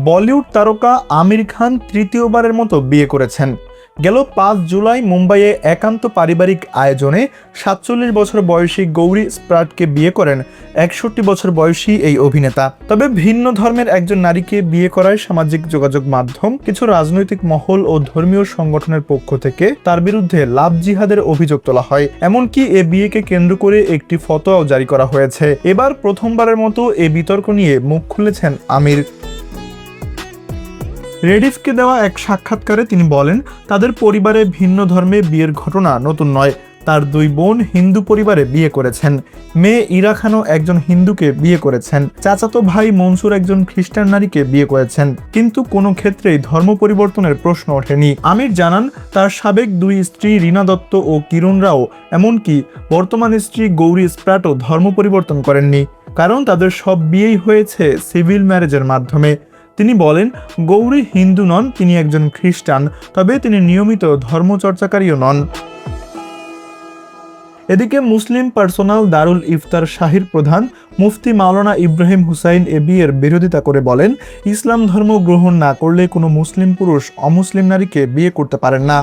বলিউড তারকা আমির খান তৃতীয়বারের মতো বিয়ে করেছেন। গেল ৫ জুলাই মুম্বাইয়ে একান্ত পারিবারিক আয়োজনে ৪৭ বছর বয়সী গৌরী স্প্রাটকে বিয়ে করেন ৬১ বছর বয়সী এই অভিনেতা। তবে ভিন্ন ধর্মের একজন নারীকে বিয়ে করায় সামাজিক যোগাযোগ মাধ্যম, কিছু রাজনৈতিক মহল ও ধর্মীয় সংগঠনের পক্ষ থেকে তার বিরুদ্ধে লাভ জিহাদের অভিযোগ তোলা হয়। এমনকি এ বিয়েকে কেন্দ্র করে একটি ফতোয়াও জারি করা হয়েছে। এবার প্রথমবারের মতো এ বিতর্ক নিয়ে মুখ খুলেছেন আমির। রেডিফকে দেওয়া এক সাক্ষাৎকারে তিনি বলেন, তাদের পরিবারে ভিন্ন ধর্মে বিয়ের ঘটনা নতুন নয়। তার ২ বোন হিন্দু পরিবারে বিয়ে করেছেন। মেয়ে ইরা খানও একজন হিন্দুকে বিয়ে করেছেন। চাচাতো ভাই মনসুর একজন খ্রিস্টান নারীকে বিয়ে করেছেন, কিন্তু কোনো ক্ষেত্রেই ধর্ম পরিবর্তনের প্রশ্ন ওঠেনি। আমির জানান, তার সাবেক ২ স্ত্রী রীনা দত্ত ও কিরণ রাও, এমনকি বর্তমান স্ত্রী গৌরী স্প্রাটও ধর্ম পরিবর্তন করেননি, কারণ তাদের সব বিয়েই হয়েছে সিভিল ম্যারেজের মাধ্যমে। তিনি বলেন, গৌরী হিন্দু নন, তিনি একজন খ্রিস্টান, তবে তিনি নিয়মিত ধর্মচর্চাকারীও নন। এদিকে মুসলিম পার্সোনাল দারুল ইফতার শাহীর প্রধান মুফতি মাওলানা ইব্রাহিম হুসাইন এ বিয়ের বিরোধিতা করে বলেন, ইসলাম ধর্ম গ্রহণ না করলে কোনো মুসলিম পুরুষ অমুসলিম নারীকে বিয়ে করতে পারেন না।